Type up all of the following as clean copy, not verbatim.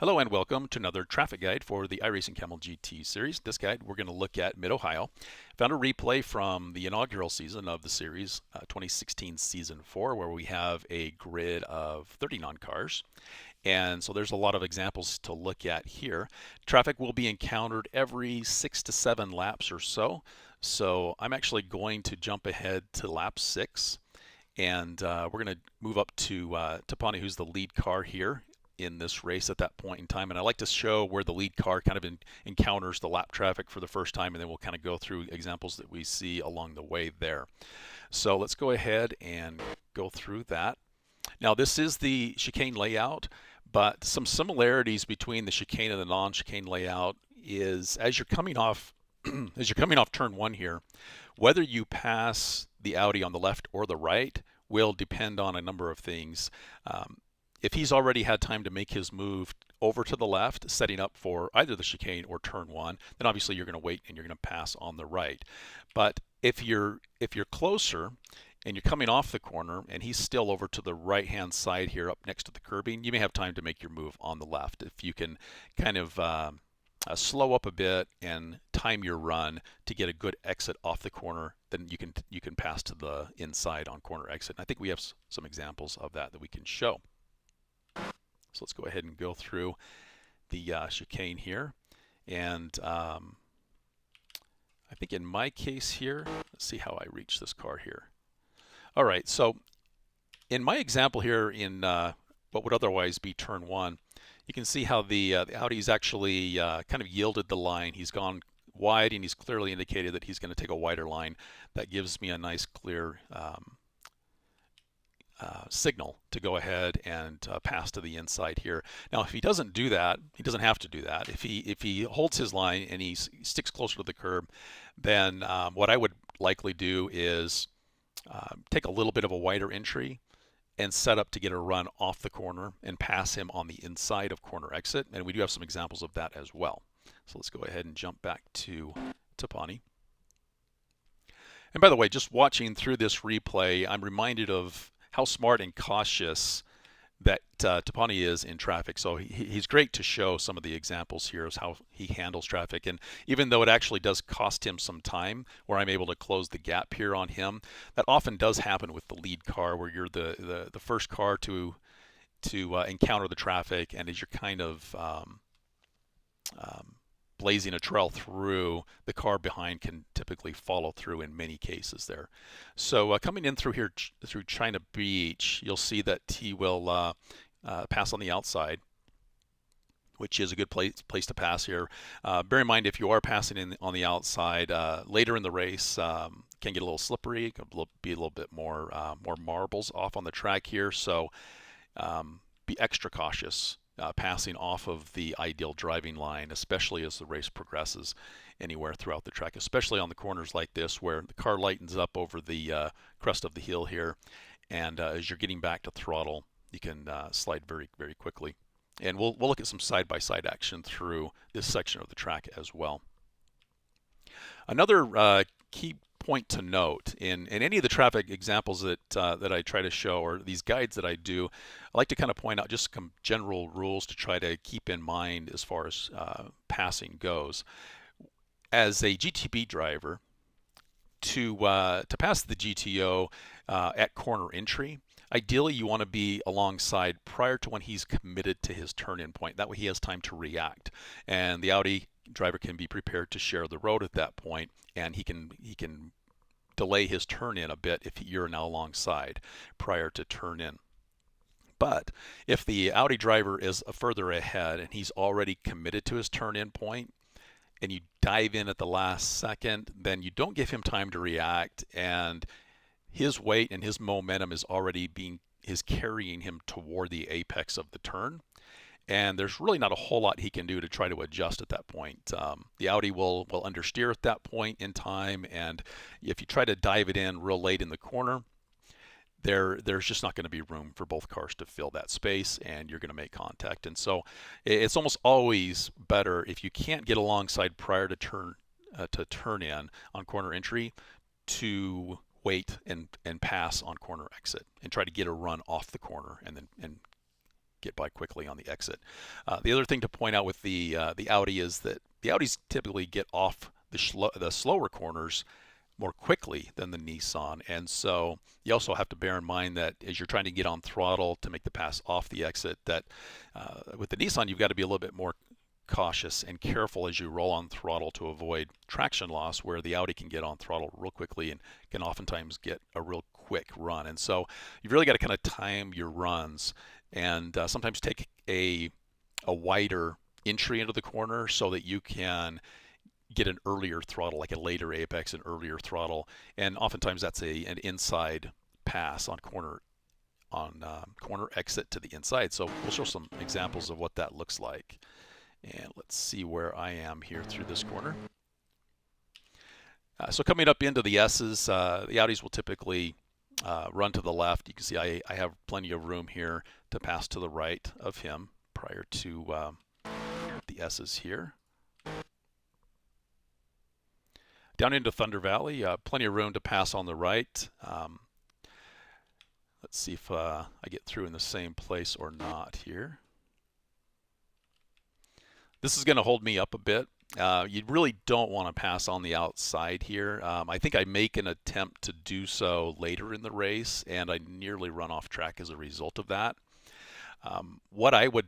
Hello and welcome to another traffic guide for the iRacing Kamel GT series. This guide, we're going to look at Mid-Ohio. Found a replay from the inaugural season of the series, 2016 Season 4, where we have a grid of 39 cars. And so there's a lot of examples to look at here. Traffic will be encountered every 6 to 7 laps or so. So I'm actually going to jump ahead to lap 6. And we're going to move up to Tapani, who's the lead car here in this race at that point in time. And I like to show where the lead car kind of encounters the lap traffic for the first time, and then we'll kind of go through examples that we see along the way there. So let's go ahead and go through that. Now this is the chicane layout, but some similarities between the chicane and the non-chicane layout is as you're coming off turn 1 here, whether you pass the Audi on the left or the right will depend on a number of things. If he's already had time to make his move over to the left, setting up for either the chicane or turn 1, then obviously you're going to wait and you're going to pass on the right. But if you're closer and you're coming off the corner and he's still over to the right-hand side here up next to the curbing, you may have time to make your move on the left. If you can kind of slow up a bit and time your run to get a good exit off the corner, then you can pass to the inside on corner exit. And I think we have some examples of that we can show. So let's go ahead and go through the chicane here. And I think in my case here, let's see how I reach this car here. All right, so in my example here in what would otherwise be turn 1, you can see how the Audi's actually kind of yielded the line. He's gone wide and he's clearly indicated that he's going to take a wider line. That gives me a nice clear signal to go ahead and pass to the inside here. Now, if he doesn't do that, he doesn't have to do that. If he holds his line and he sticks closer to the curb, then what I would likely do is take a little bit of a wider entry and set up to get a run off the corner and pass him on the inside of corner exit. And we do have some examples of that as well. So let's go ahead and jump back to Tapani. And by the way, just watching through this replay, I'm reminded of how smart and cautious that Tapani is in traffic. So he's great to show some of the examples here of how he handles traffic. And even though it actually does cost him some time where I'm able to close the gap here on him, that often does happen with the lead car where you're the first car to encounter the traffic, and as you're kind of blazing a trail through, the car behind can typically follow through in many cases there. So coming in through here through China Beach, you'll see that he will pass on the outside, which is a good place to pass here. Bear in mind, if you are passing in on the outside later in the race, can get a little slippery, can be a little bit more marbles off on the track here. So be extra cautious passing off of the ideal driving line, especially as the race progresses anywhere throughout the track, especially on the corners like this where the car lightens up over the crest of the hill here, and as you're getting back to throttle, you can slide very, very quickly. And we'll look at some side-by-side action through this section of the track as well. Another key point to note in any of the traffic examples that I try to show, or these guides that I do, I like to kind of point out just some general rules to try to keep in mind as far as passing goes. As a GTB driver, to pass the GTO at corner entry, ideally you want to be alongside prior to when he's committed to his turn-in point. That way he has time to react, and the Audi driver can be prepared to share the road at that point, and he can delay his turn in a bit if you're now alongside prior to turn in. But if the Audi driver is further ahead and he's already committed to his turn in point, and you dive in at the last second, then you don't give him time to react, and his weight and his momentum is carrying him toward the apex of the turn. And there's really not a whole lot he can do to try to adjust at that point. The Audi will understeer at that point in time, and if you try to dive it in real late in the corner, there's just not going to be room for both cars to fill that space, and you're going to make contact. And so it's almost always better if you can't get alongside prior to turn in on corner entry to wait and pass on corner exit and try to get a run off the corner and get by quickly on the exit. The other thing to point out with the Audi is that the Audis typically get off the slower corners more quickly than the Nissan, and so you also have to bear in mind that as you're trying to get on throttle to make the pass off the exit, that with the Nissan you've got to be a little bit more cautious and careful as you roll on throttle to avoid traction loss, where the Audi can get on throttle real quickly and can oftentimes get a real quick run. And so you've really got to kind of time your runs and sometimes take a wider entry into the corner so that you can get an earlier throttle, like a later apex, an earlier throttle, and oftentimes that's an inside pass on corner exit to the inside. So we'll show some examples of what that looks like. And let's see where I am here through this corner. So coming up into the S's, the Audis will typically run to the left. You can see I have plenty of room here to pass to the right of him prior to the S's here. Down into Thunder Valley, plenty of room to pass on the right. Let's see if I get through in the same place or not here. This is going to hold me up a bit. You really don't want to pass on the outside here. I think I make an attempt to do so later in the race, and I nearly run off track as a result of that. What I would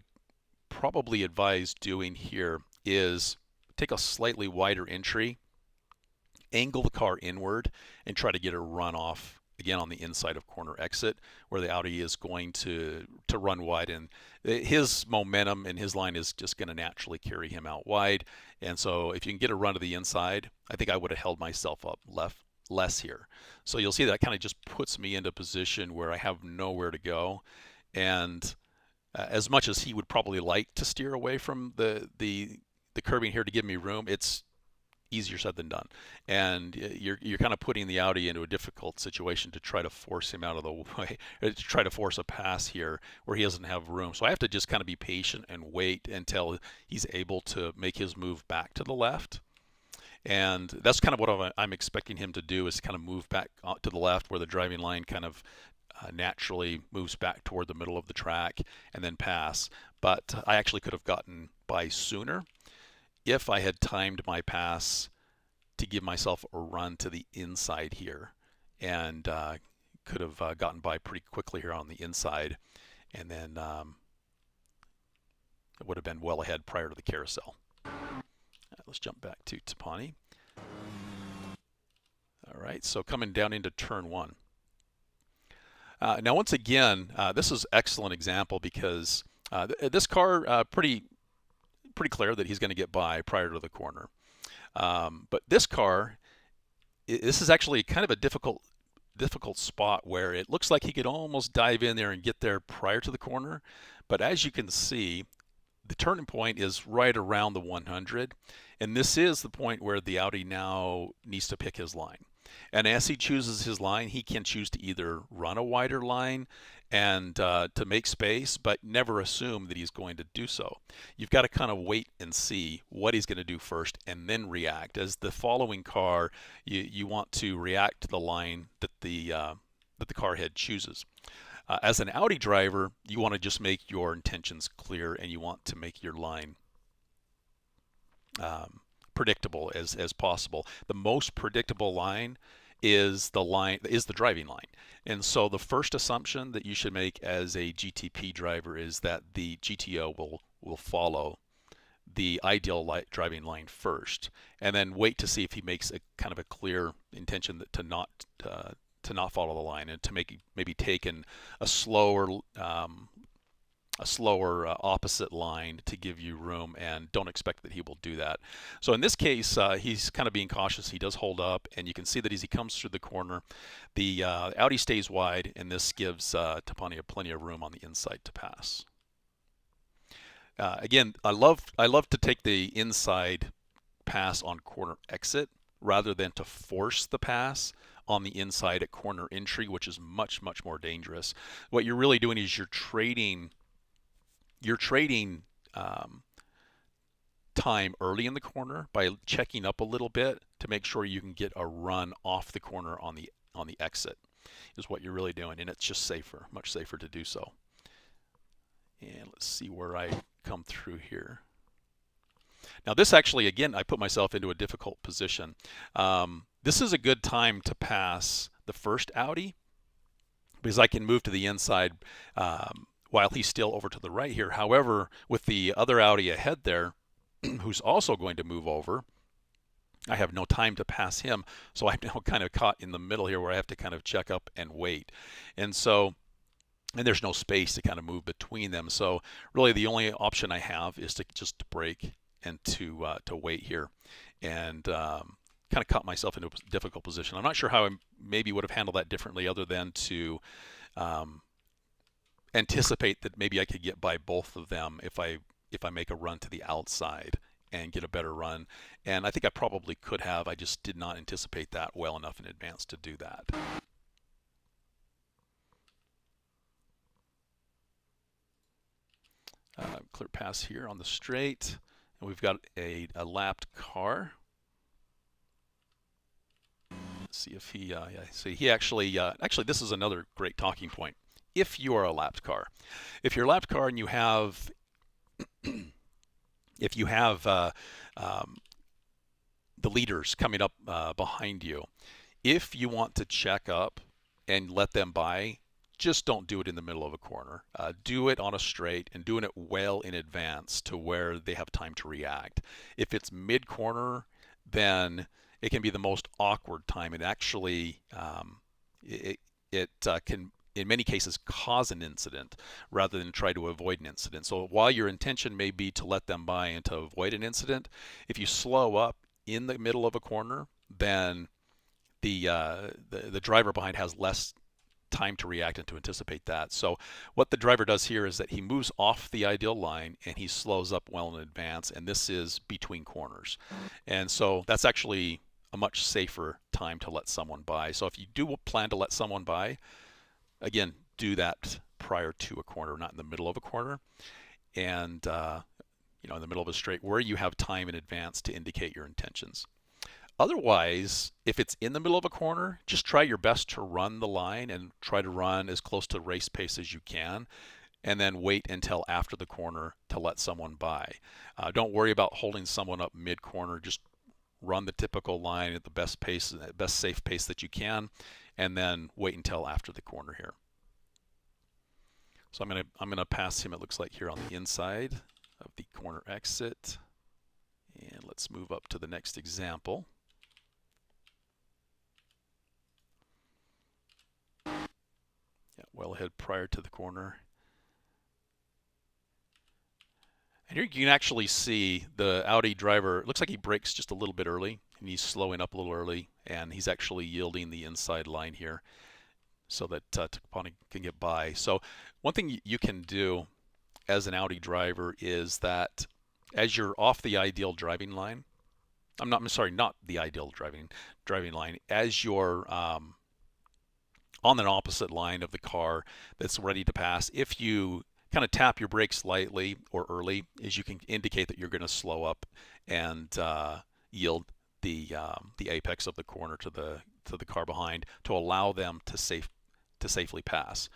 probably advise doing here is take a slightly wider entry, angle the car inward, and try to get a run off again on the inside of corner exit, where the Audi is going to run wide, and his momentum and his line is just going to naturally carry him out wide. And so if you can get a run to the inside, I think I would have held myself up less here. So you'll see that kind of just puts me into a position where I have nowhere to go. And as much as he would probably like to steer away from the curbing here to give me room, it's easier said than done, and you're kind of putting the Audi into a difficult situation to try to force him out of the way, to try to force a pass here where he doesn't have room. So I have to just kind of be patient and wait until he's able to make his move back to the left, and that's kind of what I'm expecting him to do, is kind of move back to the left where the driving line kind of naturally moves back toward the middle of the track and then pass. But I actually could have gotten by sooner if I had timed my pass to give myself a run to the inside here, and could have gotten by pretty quickly here on the inside, and then it would have been well ahead prior to the carousel. Let's jump back to Tapani. All right, so coming down into turn one. Now once again, this is an excellent example because this car pretty clear that he's going to get by prior to the corner. But this car, this is actually kind of a difficult spot where it looks like he could almost dive in there and get there prior to the corner. But as you can see, the turning point is right around the 100. And this is the point where the Audi now needs to pick his line. And as he chooses his line, he can choose to either run a wider line and to make space, but never assume that he's going to do so. You've got to kind of wait and see what he's going to do first and then react. As the following car, you want to react to the line that the car head chooses. As an Audi driver, you want to just make your intentions clear, and you want to make your line predictable as possible. The most predictable line is the driving line. And so the first assumption that you should make as a GTP driver is that the GTO will follow the ideal driving line first, and then wait to see if he makes a kind of a clear intention to not follow the line, and to maybe take a slower opposite line to give you room, and don't expect that he will do that. So in this case, he's kind of being cautious. He does hold up, and you can see that as he comes through the corner, the Audi stays wide, and this gives Tapani plenty of room on the inside to pass. Again, I love to take the inside pass on corner exit rather than to force the pass on the inside at corner entry, which is much more dangerous. What you're really doing is you're trading time early in the corner by checking up a little bit to make sure you can get a run off the corner on the exit, is what you're really doing, and it's just safer, much safer to do so. And let's see where I come through here. Now this actually, again, I put myself into a difficult position. This is a good time to pass the first Audi because I can move to the inside while he's still over to the right here. However, with the other Audi ahead there, who's also going to move over, I have no time to pass him. So I'm now kind of caught in the middle here where I have to kind of check up and wait. And there's no space to kind of move between them. So really the only option I have is to just brake and to wait here. And kind of caught myself into a difficult position. I'm not sure how I maybe would have handled that differently other than to anticipate that maybe I could get by both of them if I make a run to the outside and get a better run. And I think I probably could have. I just did not anticipate that well enough in advance to do that. Clear pass here on the straight. And we've got a lapped car. Let's see if he, yeah, see he actually this is another great talking point. If you are a lapped car, if you're a lapped car and you have, if you have the leaders coming up behind you, if you want to check up and let them by, just don't do it in the middle of a corner. Do it on a straight and doing it well in advance to where they have time to react. If it's mid-corner, then it can be the most awkward time. It actually can, in many cases, cause an incident rather than try to avoid an incident. So while your intention may be to let them by and to avoid an incident, if you slow up in the middle of a corner, then the driver behind has less time to react and to anticipate that. So what the driver does here is that he moves off the ideal line and he slows up well in advance, and this is between corners. And so that's actually a much safer time to let someone by. So if you do plan to let someone by, again, do that prior to a corner, not in the middle of a corner, and in the middle of a straight where you have time in advance to indicate your intentions. Otherwise, if it's in the middle of a corner, just try your best to run the line and try to run as close to race pace as you can, and then wait until after the corner to let someone by. Don't worry about holding someone up mid-corner. Just run the typical line at the best pace, best safe pace that you can, and then wait until after the corner here. So I'm gonna pass him, it looks like, here on the inside of the corner exit. And let's move up to the next example. Yeah, well ahead prior to the corner. And here you can actually see the Audi driver, it looks like he brakes just a little bit early, and he's slowing up a little early, and he's actually yielding the inside line here so that Takapani can get by. So one thing you can do as an Audi driver is that as you're off the ideal driving line, not the ideal driving line, as you're on an opposite line of the car that's ready to pass, if you kind of tap your brakes lightly or early, as you can indicate that you're going to slow up and yield the apex of the corner to the car behind to allow them to safely pass.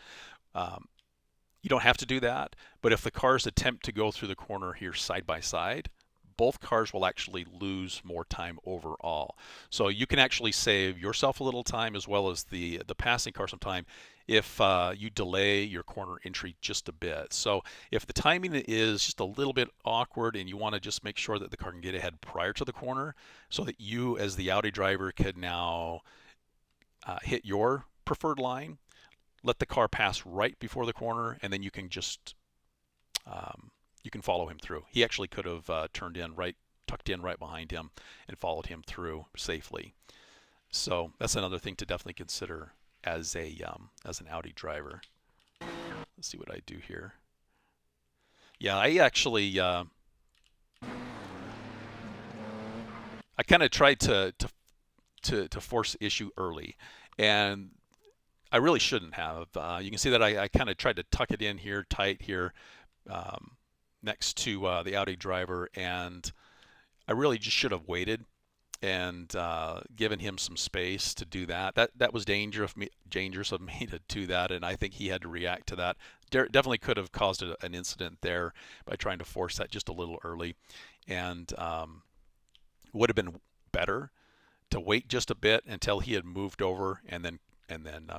You don't have to do that, but if the cars attempt to go through the corner here side by side, both cars will actually lose more time overall. So you can actually save yourself a little time as well as the passing car some time if you delay your corner entry just a bit. So if the timing is just a little bit awkward and you want to just make sure that the car can get ahead prior to the corner so that you as the Audi driver could now hit your preferred line, let the car pass right before the corner, and then you can just you can follow him through. He actually could have tucked in right behind him and followed him through safely. So that's another thing to definitely consider as an Audi driver. Let's see what I do here. Yeah, I actually I kind of tried to force the issue early, and I really shouldn't have. You can see that I kind of tried to tuck it in here tight here next to the Audi driver, and I really just should have waited and given him some space to do that. That was dangerous of me to do that, and I think he had to react to that. Definitely could have caused an incident there by trying to force that just a little early, and would have been better to wait just a bit until he had moved over and then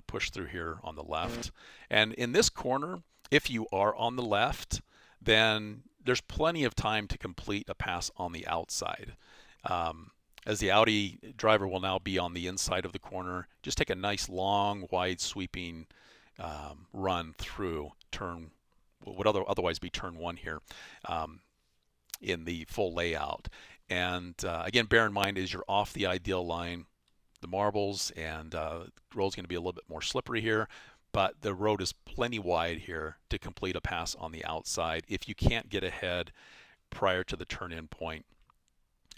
push through here on the left. And in this corner, if you are on the left, then there's plenty of time to complete a pass on the outside. As the Audi driver will now be on the inside of the corner, just take a nice long, wide sweeping run through turn, what would otherwise be turn one here in the full layout. And again, bear in mind as you're off the ideal line, the marbles, and the road's going to be a little bit more slippery here, but the road is plenty wide here to complete a pass on the outside if you can't get ahead prior to the turn-in point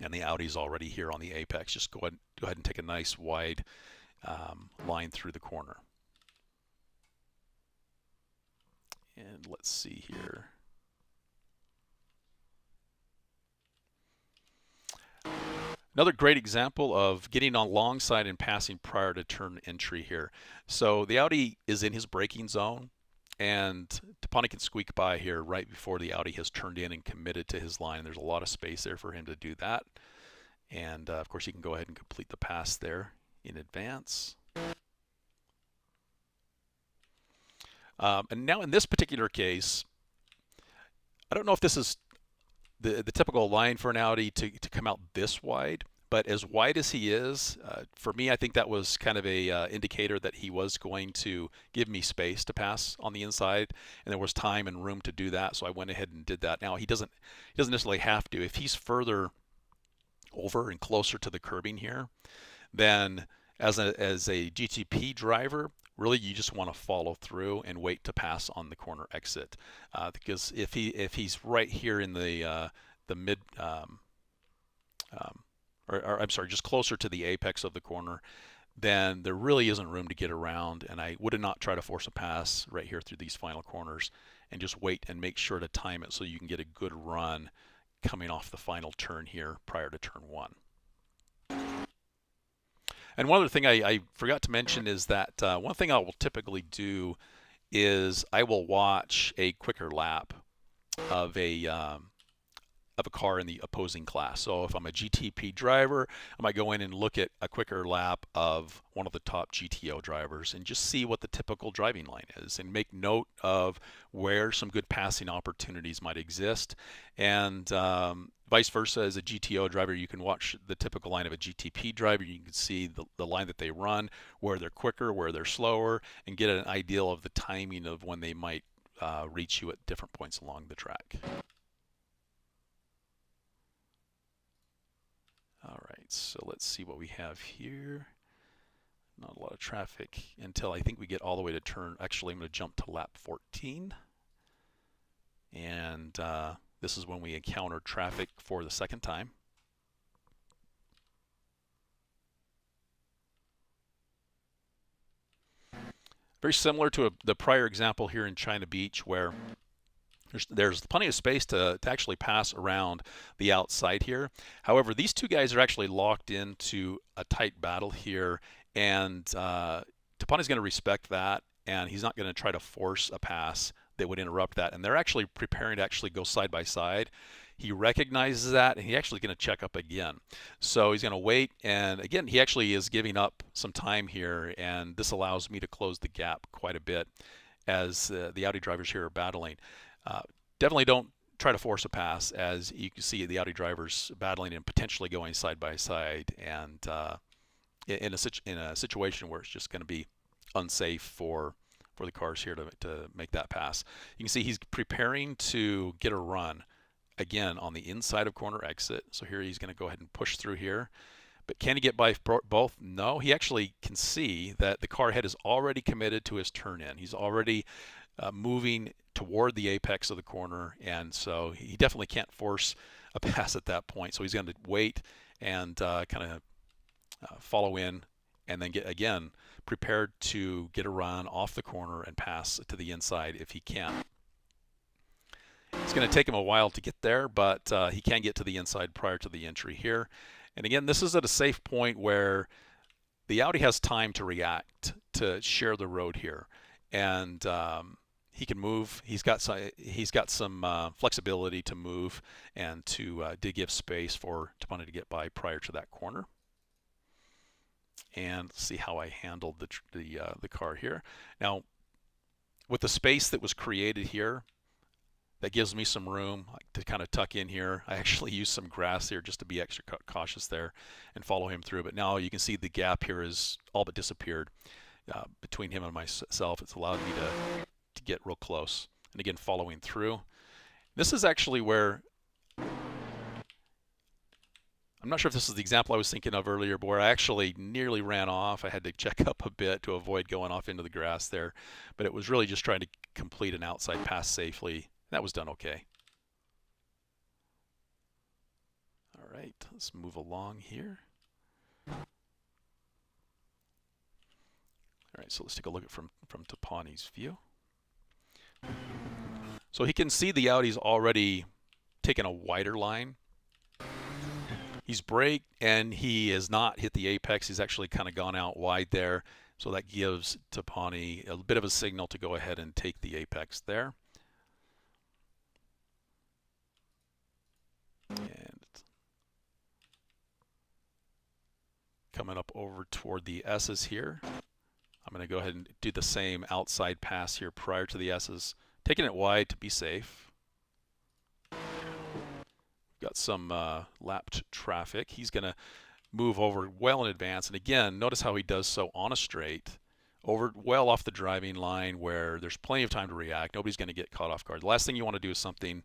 and the Audi's already here on the apex. Just go ahead and take a nice wide line through the corner. And let's see here. Another great example of getting on long side and passing prior to turn entry here. So the Audi is in his braking zone, and Tapani can squeak by here right before the Audi has turned in and committed to his line. There's a lot of space there for him to do that. And of course, he can go ahead and complete the pass there in advance. And now in this particular case, I don't know if this is the typical line for an Audi to come out this wide, but as wide as he is, for me, I think that was kind of a indicator that he was going to give me space to pass on the inside, and there was time and room to do that, so I went ahead and did that. Now he doesn't necessarily have to. If he's further over and closer to the curbing here, then as a GTP driver, really you just want to follow through and wait to pass on the corner exit, because if he's right here in the mid or I'm sorry, just closer to the apex of the corner, then there really isn't room to get around, and I would not try to force a pass right here through these final corners, and just wait and make sure to time it so you can get a good run coming off the final turn here prior to turn one. And one other thing I forgot to mention is that one thing I will typically do is I will watch a quicker lap of a car in the opposing class. So if I'm a GTP driver, I might go in and look at a quicker lap of one of the top GTO drivers and just see what the typical driving line is and make note of where some good passing opportunities might exist. And vice versa, as a GTO driver, you can watch the typical line of a GTP driver. You can see the line that they run, where they're quicker, where they're slower, and get an idea of the timing of when they might reach you at different points along the track. All right, so let's see what we have here. Not a lot of traffic until I think we get all the way to turn. Actually, I'm going to jump to lap 14. And this is when we encounter traffic for the second time. Very similar to the prior example here in China Beach, where there's plenty of space to actually pass around the outside here. However, these two guys are actually locked into a tight battle here, and Tapani's going to respect that, and he's not going to try to force a pass that would interrupt that. And they're actually preparing to actually go side by side. He recognizes that, and he's actually going to check up again. So he's going to wait, and again, he actually is giving up some time here, and this allows me to close the gap quite a bit as the Audi drivers here are battling. Definitely don't try to force a pass, as you can see the Audi drivers battling and potentially going side by side, and in a situation where it's just going to be unsafe for the cars here to make that pass. You can see he's preparing to get a run again on the inside of corner exit. So here he's going to go ahead and push through here. But can he get by both? No, he actually can see that the car ahead is already committed to his turn in. He's already moving toward the apex of the corner, and so he definitely can't force a pass at that point. So he's going to wait and kind of follow in, and then get again prepared to get a run off the corner and pass to the inside if he can. It's going to take him a while to get there, but he can get to the inside prior to the entry here. And again, this is at a safe point where the Audi has time to react, to share the road here, and he can move. He's got some flexibility to move and to give space for Tapani to get by prior to that corner. And let's see how I handled the car here. Now, with the space that was created here, that gives me some room to kind of tuck in here. I actually used some grass here just to be extra cautious there and follow him through. But now you can see the gap here is all but disappeared between him and myself. It's allowed me to get real close. And again, following through. This is actually where, I'm not sure if this is the example I was thinking of earlier, but where I actually nearly ran off. I had to check up a bit to avoid going off into the grass there. But it was really just trying to complete an outside pass safely. That was done okay. All right, let's move along here. All right, so let's take a look at from Tapani's view. So he can see the Audi's already taken a wider line. He's braked and he has not hit the apex. He's actually kind of gone out wide there. So that gives Tapani a bit of a signal to go ahead and take the apex there. And coming up over toward the S's here. I'm going to go ahead and do the same outside pass here prior to the S's, taking it wide to be safe. Got some lapped traffic. He's going to move over well in advance. And again, notice how he does so on a straight, over well off the driving line where there's plenty of time to react. Nobody's going to get caught off guard. The last thing you want to do is something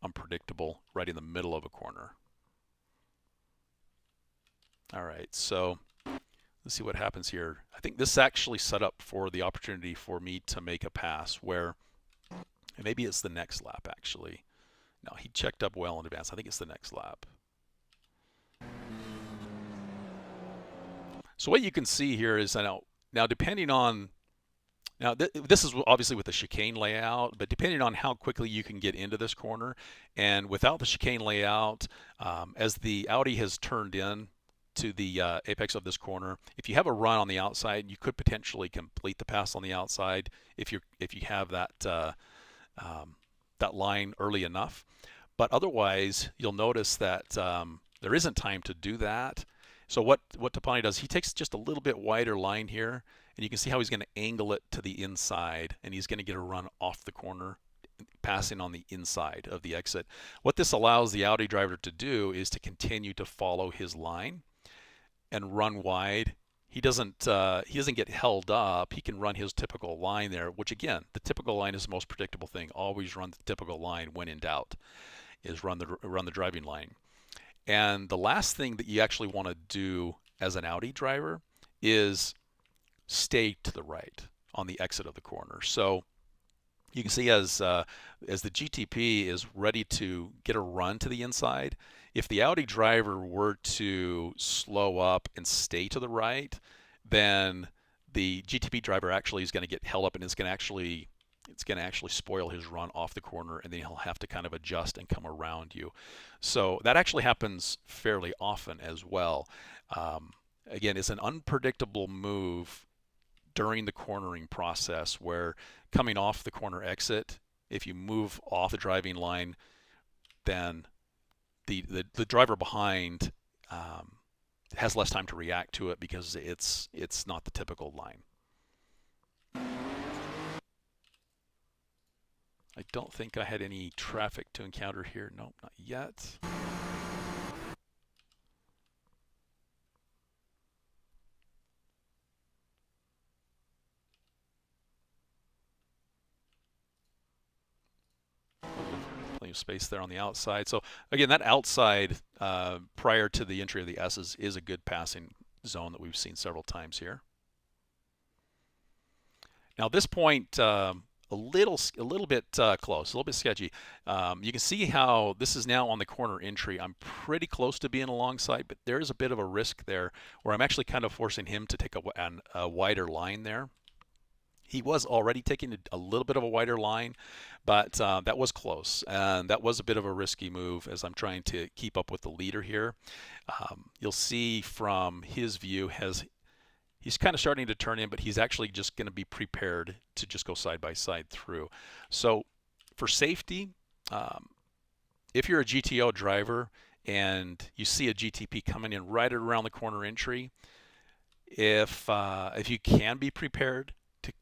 unpredictable right in the middle of a corner. All right, so let's see what happens here. I think this actually set up for the opportunity for me to make a pass where, and maybe it's the next lap actually. No, he checked up well in advance. I think it's the next lap. So what you can see here is that now depending on, this is obviously with the chicane layout, but depending on how quickly you can get into this corner, and without the chicane layout, as the Audi has turned in to the apex of this corner, if you have a run on the outside, you could potentially complete the pass on the outside if you have that that line early enough. But otherwise, you'll notice that there isn't time to do that. So what Tapani does, he takes just a little bit wider line here, and you can see how he's going to angle it to the inside, and he's going to get a run off the corner, passing on the inside of the exit. What this allows the Audi driver to do is to continue to follow his line and run wide. He doesn't get held up. He can run his typical line there, which again, the typical line is the most predictable thing. Always run the typical line when in doubt, is run the driving line. And the last thing that you actually want to do as an Audi driver is stay to the right on the exit of the corner. So you can see as the GTP is ready to get a run to the inside, if the Audi driver were to slow up and stay to the right, then the GTP driver actually is going to get held up, and it's going to actually spoil his run off the corner, and then he'll have to kind of adjust and come around you. So that actually happens fairly often as well. Again, it's an unpredictable move during the cornering process where coming off the corner exit, if you move off the driving line, then the driver behind has less time to react to it because it's not the typical line. I don't think I had any traffic to encounter here. Nope, not yet. Plenty of space there on the outside. So again, that outside prior to the entry of the S's is a good passing zone that we've seen several times here. Now this point, a little bit close, a little bit sketchy. You can see how this is now on the corner entry. I'm pretty close to being alongside, but there is a bit of a risk there where I'm actually kind of forcing him to take a wider line there. He was already taking a little bit of a wider line, but that was close, and that was a bit of a risky move as I'm trying to keep up with the leader here. You'll see from his view, he's kind of starting to turn in, but he's actually just going to be prepared to just go side by side through. So for safety, if you're a GTO driver and you see a GTP coming in right around the corner entry, if you can be prepared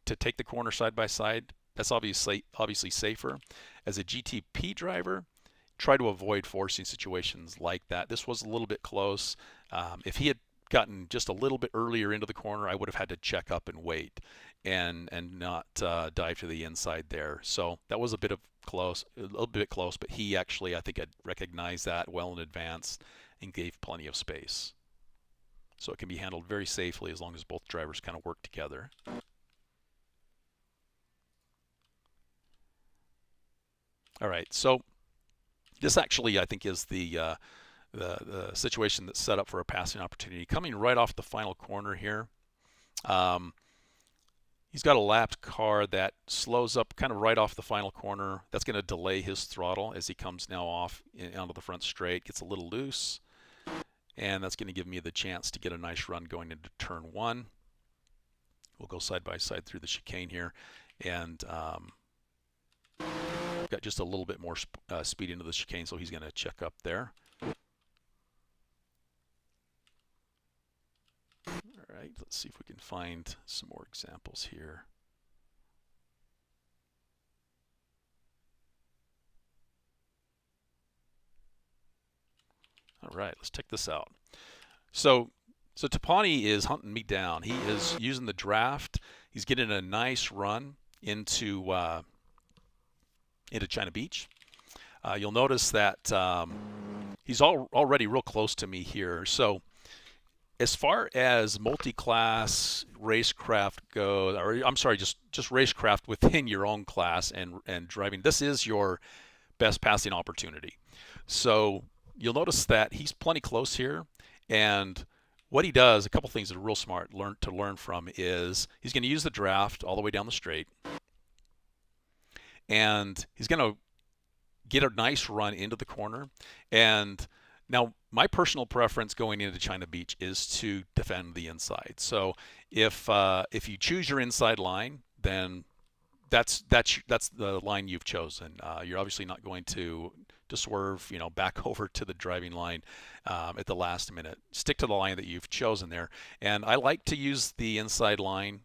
to take the corner side by side, that's obviously safer. As a GTP driver, try to avoid forcing situations like that. This was a little bit close. If he had gotten just a little bit earlier into the corner, I would have had to check up and wait and not dive to the inside there. So that was a little bit close, but he actually, I think, had recognized that well in advance and gave plenty of space. So it can be handled very safely as long as both drivers kind of work together. All right, so this actually, I think, is the situation that's set up for a passing opportunity. Coming right off the final corner here, he's got a lapped car that slows up kind of right off the final corner. That's going to delay his throttle as he comes now off onto the front straight, gets a little loose, and that's going to give me the chance to get a nice run going into turn one. We'll go side by side through the chicane here, and got just a little bit more speed into the chicane, so he's going to check up there. All right, let's see if we can find some more examples here. All right, let's check this out. So Tapani is hunting me down. He is using the draft. He's getting a nice run into China Beach. You'll notice that he's already real close to me here. So as far as multi-class racecraft goes, or I'm sorry, just racecraft within your own class and driving, this is your best passing opportunity. So you'll notice that he's plenty close here, and what he does, a couple things that are real smart to learn from is he's going to use the draft all the way down the straight, and he's going to get a nice run into the corner. And now my personal preference going into China Beach is to defend the inside. So if you choose your inside line, then that's the line you've chosen. You're obviously not going to swerve, back over to the driving line at the last minute. Stick to the line that you've chosen there. And I like to use the inside line,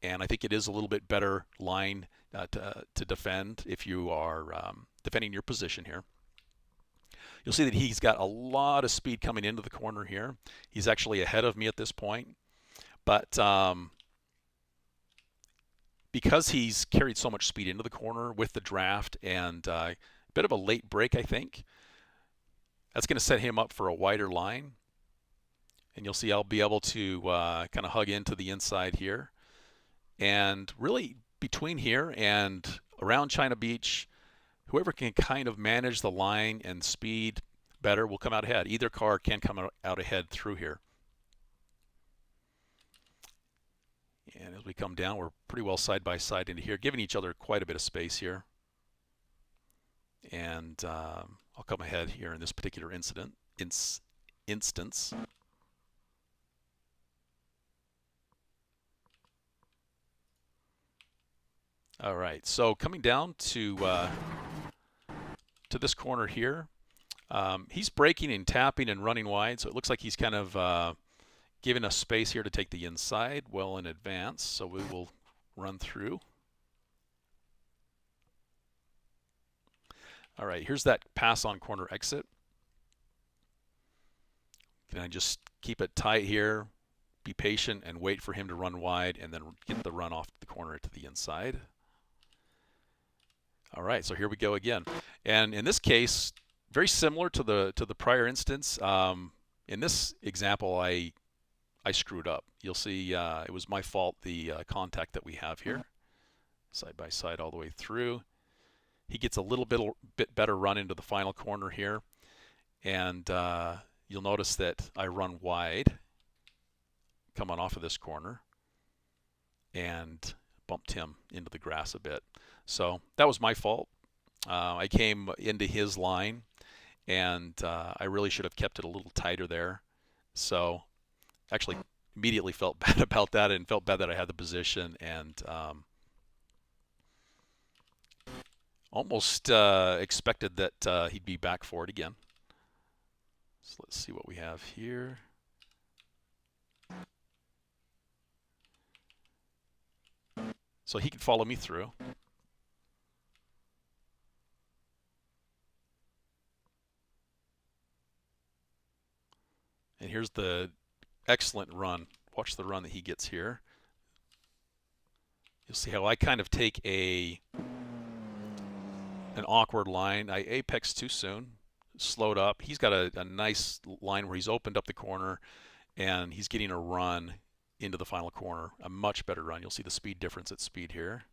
and I think it is a little bit better line to defend if you are defending your position here. You'll see that he's got a lot of speed coming into the corner here. He's actually ahead of me at this point, but because he's carried so much speed into the corner with the draft and a bit of a late break, I think, that's going to set him up for a wider line. And you'll see I'll be able to kind of hug into the inside here. And really between here and around China Beach, whoever can kind of manage the line and speed better will come out ahead. Either car can come out ahead through here. And as we come down, we're pretty well side by side into here, giving each other quite a bit of space here. And I'll come ahead here in this particular instance. All right, so coming down to this corner here, he's braking and tapping and running wide, so it looks like he's kind of giving us space here to take the inside well in advance. So we will run through. All right, here's that pass on corner exit. Can I just keep it tight here, be patient, and wait for him to run wide, and then get the run off the corner to the inside. All right, so here we go again. And in this case, very similar to the prior instance. In this example, I screwed up. You'll see it was my fault, the contact that we have here, side by side all the way through. He gets a little bit better run into the final corner here, and you'll notice that I run wide coming off of this corner, and bumped him into the grass a bit. So that was my fault. I came into his line, and I really should have kept it a little tighter there. So actually immediately felt bad about that and felt bad that I had the position, and almost expected that he'd be back for it again. So let's see what we have here. So he can follow me through. And here's the excellent run. Watch the run that he gets here. You'll see how I kind of take an awkward line. I apex too soon, slowed up. He's got a nice line where he's opened up the corner, and he's getting a run into the final corner. A much better run. You'll see the speed difference at speed here.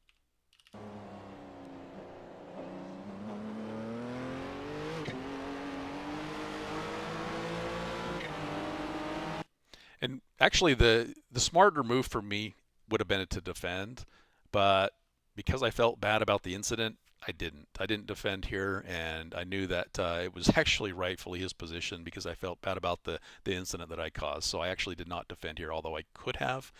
And actually, the smarter move for me would have been to defend, but because I felt bad about the incident, I didn't. I didn't defend here, and I knew that it was actually rightfully his position because I felt bad about the incident that I caused. So I actually did not defend here, although I could have.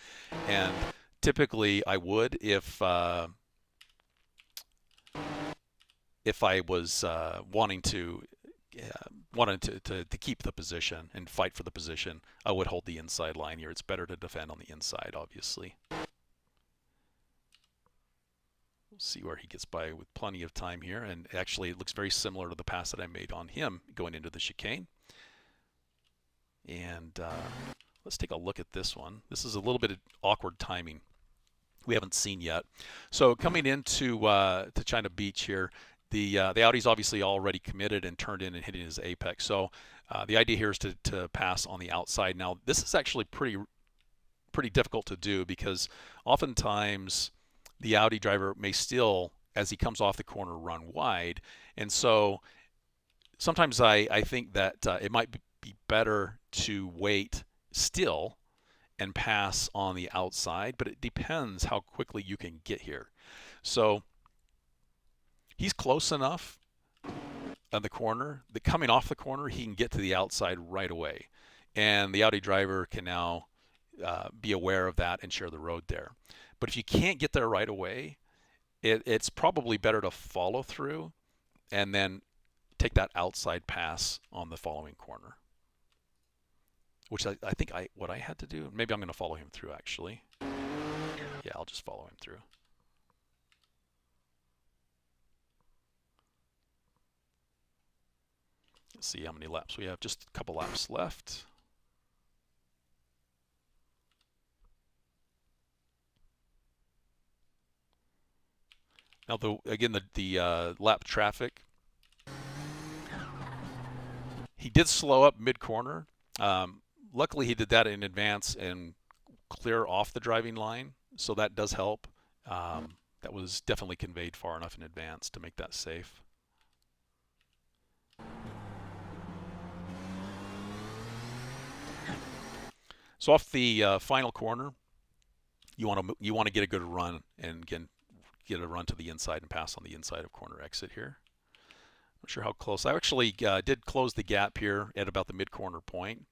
And typically I would if I was wanting to keep the position and fight for the position, I would hold the inside line here. It's better to defend on the inside, obviously. We'll see where he gets by with plenty of time here, and actually it looks very similar to the pass that I made on him going into the chicane. And let's take a look at this one. This is a little bit of awkward timing we haven't seen yet. So coming into to China Beach here, the Audi's obviously already committed and turned in and hitting his apex. So the idea here is to pass on the outside. Now this is actually pretty difficult to do because oftentimes the Audi driver may still, as he comes off the corner, run wide. And so sometimes I think that it might be better to wait still and pass on the outside, but it depends how quickly you can get here. So he's close enough on the corner that coming off the corner, he can get to the outside right away. And the Audi driver can now be aware of that and share the road there. But if you can't get there right away, it's probably better to follow through and then take that outside pass on the following corner, which I think what I had to do. Maybe I'm going to follow him through, actually. Yeah, I'll just follow him through. Let's see how many laps we have. Just a couple laps left. Now, again, the lap traffic, he did slow up mid-corner. Luckily, he did that in advance and clear off the driving line, so that does help. That was definitely conveyed far enough in advance to make that safe. So off the final corner, you want to get a good run and again get a run to the inside and pass on the inside of corner exit here. Not sure how close. I actually did close the gap here at about the mid-corner point,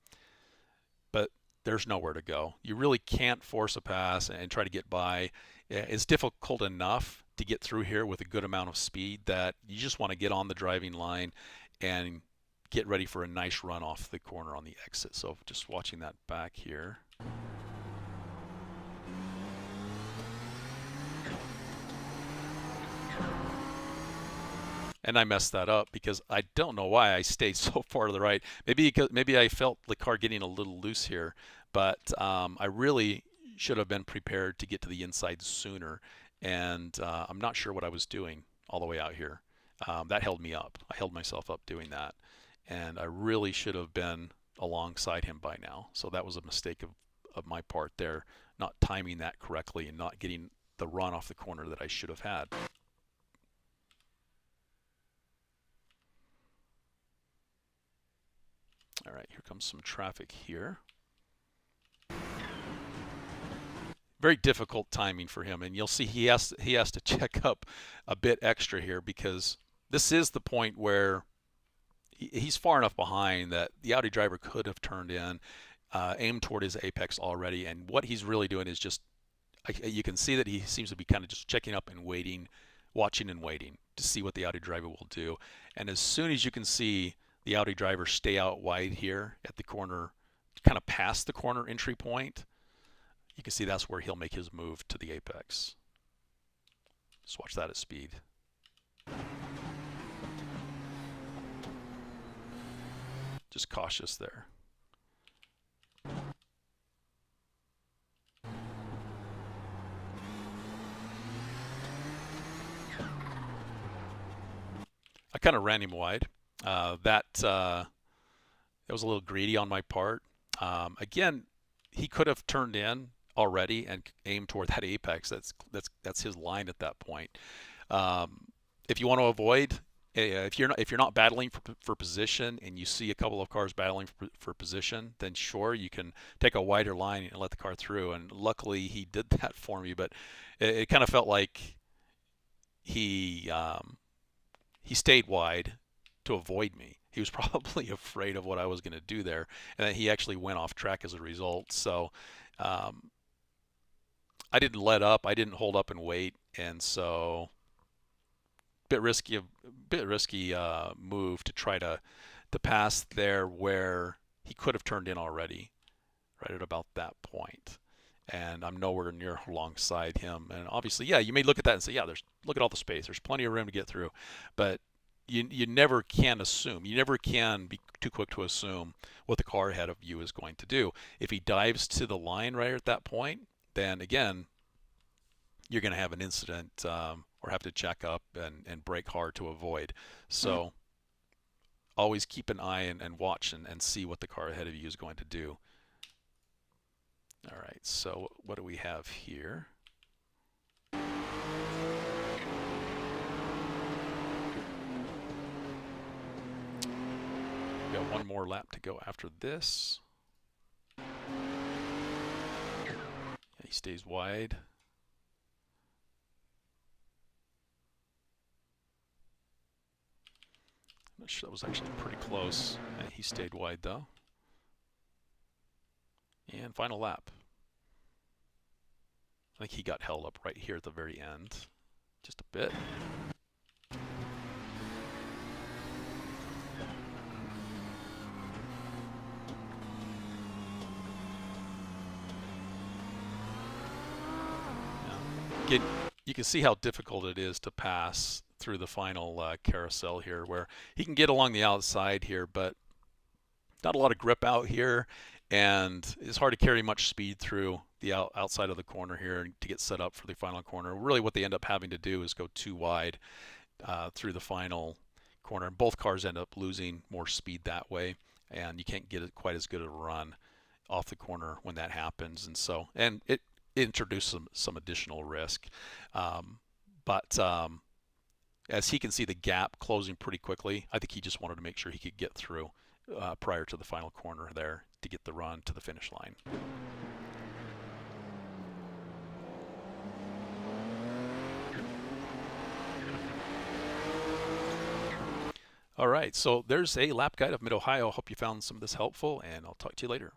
but there's nowhere to go. You really can't force a pass and try to get by. It's difficult enough to get through here with a good amount of speed that you just want to get on the driving line and get ready for a nice run off the corner on the exit. So just watching that back here. And I messed that up because I don't know why I stayed so far to the right. Maybe I felt the car getting a little loose here, but I really should have been prepared to get to the inside sooner. And I'm not sure what I was doing all the way out here. That held me up. I held myself up doing that. And I really should have been alongside him by now. So that was a mistake of my part there, not timing that correctly and not getting the run off the corner that I should have had. All right, here comes some traffic here. very difficult timing for him, and you'll see he has to check up a bit extra here because this is the point where he's far enough behind that the Audi driver could have turned in, aimed toward his apex already, and what he's really doing is just you can see that he seems to be kind of just checking up and waiting, watching and waiting to see what the Audi driver will do. And as soon as you can see the Audi driver stay out wide here at the corner, kind of past the corner entry point, you can see that's where he'll make his move to the apex. Just watch that at speed. Just cautious there. I kind of ran him wide. That was a little greedy on my part. Again, he could have turned in already and aimed toward that apex. That's his line at that point. If you want to avoid, if you're not battling for position and you see a couple of cars battling for position, then sure, you can take a wider line and let the car through. And luckily, he did that for me. But it kind of felt like he stayed wide to avoid me. He was probably afraid of what I was going to do there, and then he actually went off track as a result. So I didn't let up. I didn't hold up and wait, and so bit risky move to try to pass there where he could have turned in already, right at about that point. And I'm nowhere near alongside him. And obviously, yeah, you may look at that and say, yeah, look at all the space. There's plenty of room to get through. But you never can assume. You never can be too quick to assume what the car ahead of you is going to do. If he dives to the line right at that point, then again, you're going to have an incident or have to check up and brake hard to avoid. So always keep an eye and watch and see what the car ahead of you is going to do. All right, so what do we have here? We got one more lap to go after this. Yeah, he stays wide. I'm not sure, that was actually pretty close. Yeah, he stayed wide though. And final lap. I think he got held up right here at the very end. Just a bit. Again, you can see how difficult it is to pass through the final carousel here, where he can get along the outside here, but not a lot of grip out here. And it's hard to carry much speed through the outside of the corner here to get set up for the final corner. Really what they end up having to do is go too wide through the final corner. And both cars end up losing more speed that way, and you can't get it quite as good a run off the corner when that happens. And so, and it introduces some additional risk. But as he can see the gap closing pretty quickly, I think he just wanted to make sure he could get through prior to the final corner there to get the run to the finish line. All right, so there's a lap guide of Mid-Ohio. Hope you found some of this helpful, and I'll talk to you later.